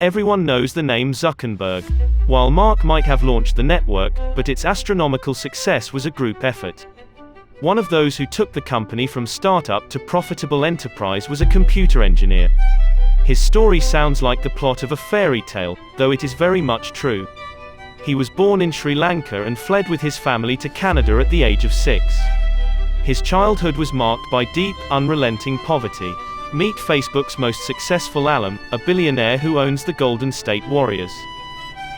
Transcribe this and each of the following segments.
Everyone knows the name Zuckerberg. While Mark might have launched the network, but its astronomical success was a group effort. One of those who took the company from startup to profitable enterprise was a computer engineer. His story sounds like the plot of a fairy tale, though it is very much true. He was born in Sri Lanka and fled with his family to Canada at the age of 6. His childhood was marked by deep, unrelenting poverty. Meet Facebook's most successful alum, a billionaire who owns the Golden State Warriors.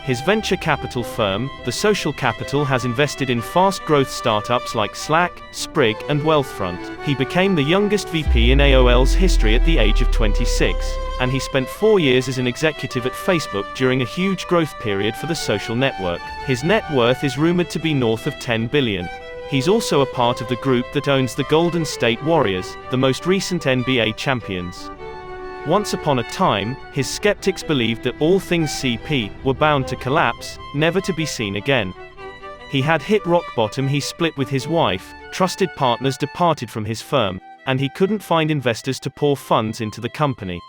His venture capital firm, The Social Capital, has invested in fast-growth startups like Slack, Sprig, and Wealthfront. He became the youngest VP in AOL's history at the age of 26, and he spent 4 years as an executive at Facebook during a huge growth period for the social network. His net worth is rumored to be north of $10 billion. He's also a part of the group that owns the Golden State Warriors, the most recent NBA champions. Once upon a time, his skeptics believed that all things CP were bound to collapse, never to be seen again. He had hit rock bottom. He split with his wife, trusted partners departed from his firm, and he couldn't find investors to pour funds into the company.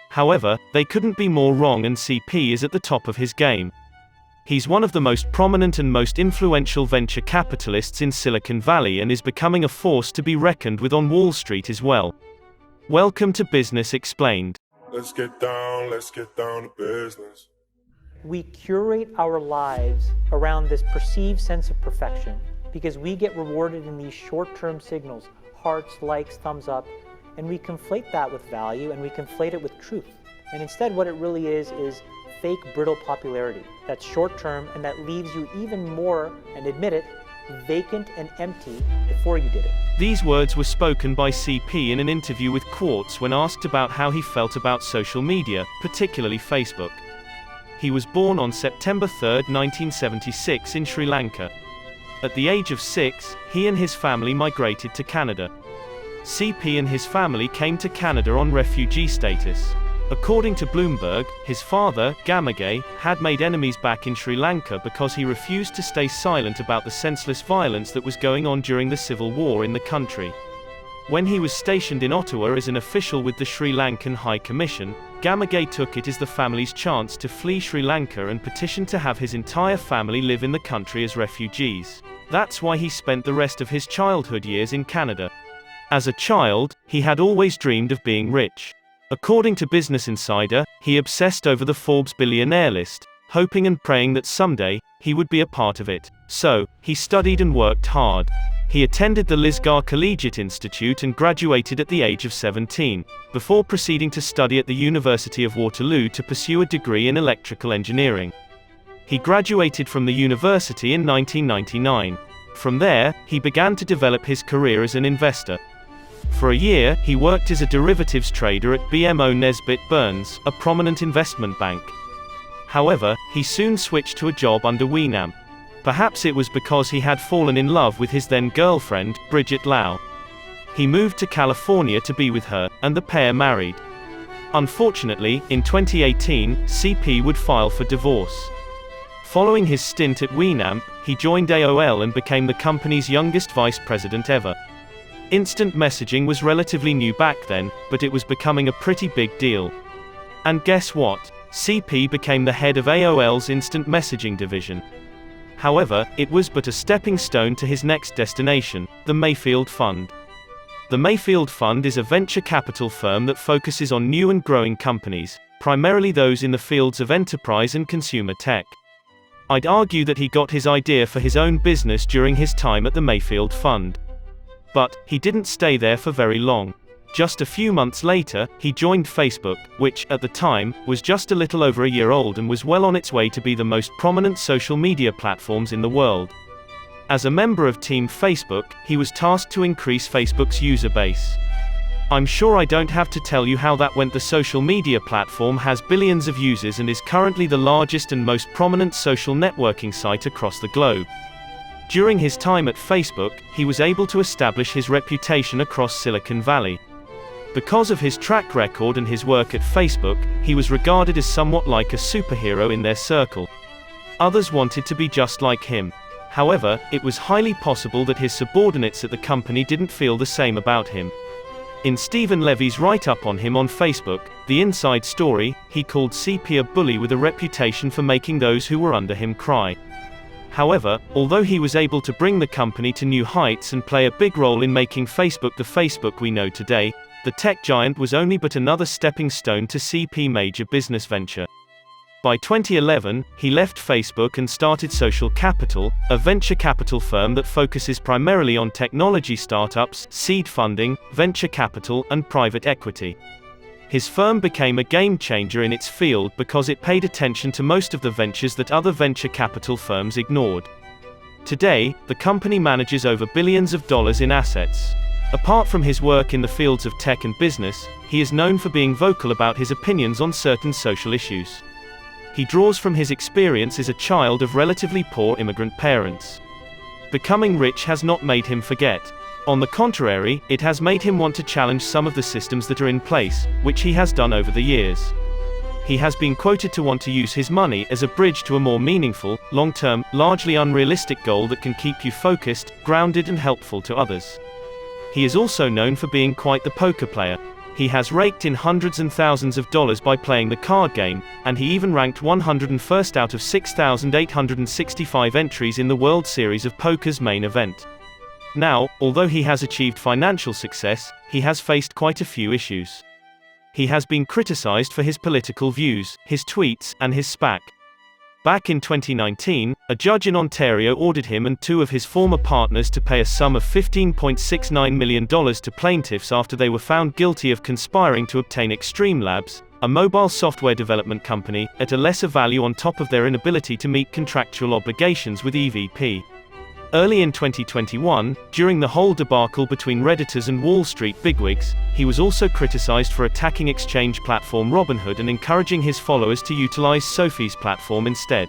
However, they couldn't be more wrong, and CP is at the top of his game. He's one of the most prominent and most influential venture capitalists in Silicon Valley and is becoming a force to be reckoned with on Wall Street as well. Welcome to Business Explained. Let's get down to business. We curate our lives around this perceived sense of perfection because we get rewarded in these short-term signals, hearts, likes, thumbs up, and we conflate that with value and we conflate it with truth. And instead what it really is fake, brittle popularity that's short-term and that leaves you even more, and admit it, vacant and empty before you did it. These words were spoken by CP in an interview with Quartz when asked about how he felt about social media, particularly Facebook. He was born on September 3, 1976 in Sri Lanka. At the age of 6, he and his family migrated to Canada. CP and his family came to Canada on refugee status. According to Bloomberg, his father, Gamage, had made enemies back in Sri Lanka because he refused to stay silent about the senseless violence that was going on during the civil war in the country. When he was stationed in Ottawa as an official with the Sri Lankan High Commission, Gamage took it as the family's chance to flee Sri Lanka and petitioned to have his entire family live in the country as refugees. That's why he spent the rest of his childhood years in Canada. As a child, he had always dreamed of being rich. According to Business Insider, he obsessed over the Forbes billionaire list, hoping and praying that someday, he would be a part of it. So, he studied and worked hard. He attended the Lisgar Collegiate Institute and graduated at the age of 17, before proceeding to study at the University of Waterloo to pursue a degree in electrical engineering. He graduated from the university in 1999. From there, he began to develop his career as an investor. For a year, he worked as a derivatives trader at BMO Nesbitt Burns, a prominent investment bank. However, he soon switched to a job under Winamp. Perhaps it was because he had fallen in love with his then-girlfriend, Bridget Lau. He moved to California to be with her, and the pair married. Unfortunately, in 2018, CP would file for divorce. Following his stint at Winamp, he joined AOL and became the company's youngest vice president ever. Instant messaging was relatively new back then, but it was becoming a pretty big deal. And guess what? CP became the head of AOL's instant messaging division. However, it was but a stepping stone to his next destination, the Mayfield Fund. The Mayfield Fund is a venture capital firm that focuses on new and growing companies, primarily those in the fields of enterprise and consumer tech. I'd argue that he got his idea for his own business during his time at the Mayfield Fund. But, he didn't stay there for very long. Just a few months later, he joined Facebook, which, at the time, was just a little over a year old and was well on its way to be the most prominent social media platforms in the world. As a member of Team Facebook, he was tasked to increase Facebook's user base. I'm sure I don't have to tell you how that went. The social media platform has billions of users and is currently the largest and most prominent social networking site across the globe. During his time at Facebook, he was able to establish his reputation across Silicon Valley. Because of his track record and his work at Facebook, he was regarded as somewhat like a superhero in their circle. Others wanted to be just like him. However, it was highly possible that his subordinates at the company didn't feel the same about him. In Stephen Levy's write-up on him on Facebook, The Inside Story, he called CP a bully with a reputation for making those who were under him cry. However, although he was able to bring the company to new heights and play a big role in making Facebook the Facebook we know today, the tech giant was only but another stepping stone to CP's major business venture. By 2011, he left Facebook and started Social Capital, a venture capital firm that focuses primarily on technology startups, seed funding, venture capital, and private equity. His firm became a game changer in its field because it paid attention to most of the ventures that other venture capital firms ignored. Today, the company manages over billions of dollars in assets. Apart from his work in the fields of tech and business, he is known for being vocal about his opinions on certain social issues. He draws from his experience as a child of relatively poor immigrant parents. Becoming rich has not made him forget. On the contrary, it has made him want to challenge some of the systems that are in place, which he has done over the years. He has been quoted to want to use his money as a bridge to a more meaningful, long-term, largely unrealistic goal that can keep you focused, grounded and helpful to others. He is also known for being quite the poker player. He has raked in hundreds and thousands of dollars by playing the card game, and he even ranked 101st out of 6,865 entries in the World Series of Poker's main event. Now, although he has achieved financial success, he has faced quite a few issues. He has been criticized for his political views, his tweets, and his SPAC. Back in 2019, a judge in Ontario ordered him and two of his former partners to pay a sum of $15.69 million to plaintiffs after they were found guilty of conspiring to obtain Extreme Labs, a mobile software development company, at a lesser value on top of their inability to meet contractual obligations with EVP. Early in 2021, during the whole debacle between Redditors and Wall Street bigwigs, he was also criticized for attacking exchange platform Robinhood and encouraging his followers to utilize Sophie's platform instead.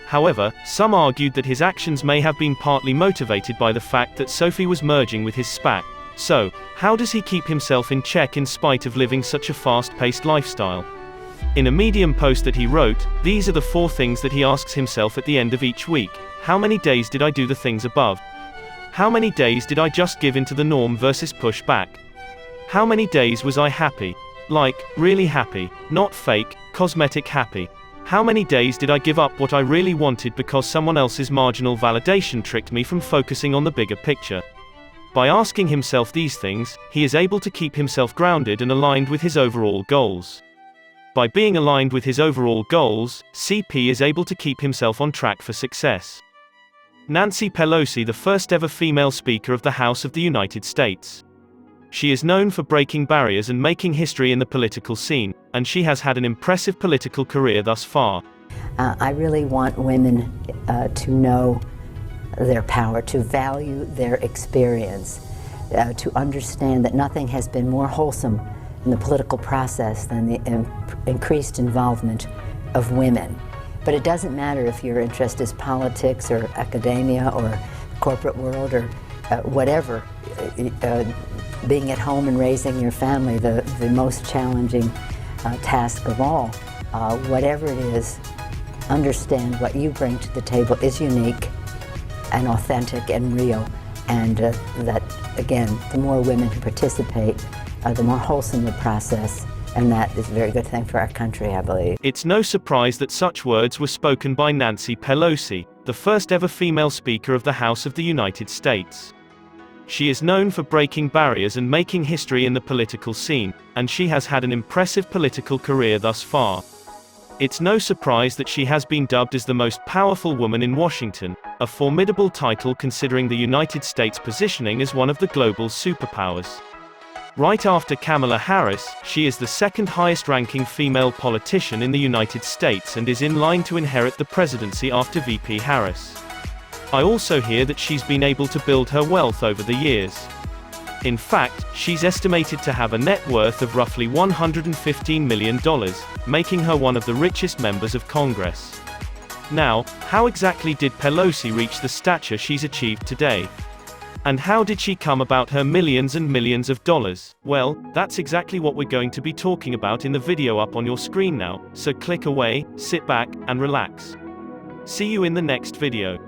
However, some argued that his actions may have been partly motivated by the fact that Sophie was merging with his SPAC. So, how does he keep himself in check in spite of living such a fast-paced lifestyle? In a Medium post that he wrote, these are the 4 things that he asks himself at the end of each week. How many days did I do the things above? How many days did I just give into the norm versus push back? How many days was I happy? Like, really happy, not fake, cosmetic happy. How many days did I give up what I really wanted because someone else's marginal validation tricked me from focusing on the bigger picture? By asking himself these things, he is able to keep himself grounded and aligned with his overall goals. By being aligned with his overall goals, CP is able to keep himself on track for success. Nancy Pelosi, the first ever female Speaker of the House of the United States. She is known for breaking barriers and making history in the political scene, and she has had an impressive political career thus far. I really want women to know their power, to value their experience, to understand that nothing has been more wholesome in the political process than the increased involvement of women. But it doesn't matter if your interest is politics or academia or corporate world or whatever. Being at home and raising your family, the most challenging task of all. Whatever it is, understand what you bring to the table is unique and authentic and real. And that, again, the more women who participate, the more wholesome the process. And that is a very good thing for our country, I believe. It's no surprise that such words were spoken by Nancy Pelosi, the first ever female Speaker of the House of the United States. She is known for breaking barriers and making history in the political scene, and she has had an impressive political career thus far. It's no surprise that she has been dubbed as the most powerful woman in Washington, a formidable title considering the United States' positioning as one of the global superpowers. Right after Kamala Harris, she is the second highest-ranking female politician in the United States and is in line to inherit the presidency after VP Harris. I also hear that she's been able to build her wealth over the years. In fact, she's estimated to have a net worth of roughly $115 million, making her one of the richest members of Congress. Now, how exactly did Pelosi reach the stature she's achieved today? And how did she come about her millions and millions of dollars? Well, that's exactly what we're going to be talking about in the video up on your screen now, so click away, sit back, and relax. See you in the next video.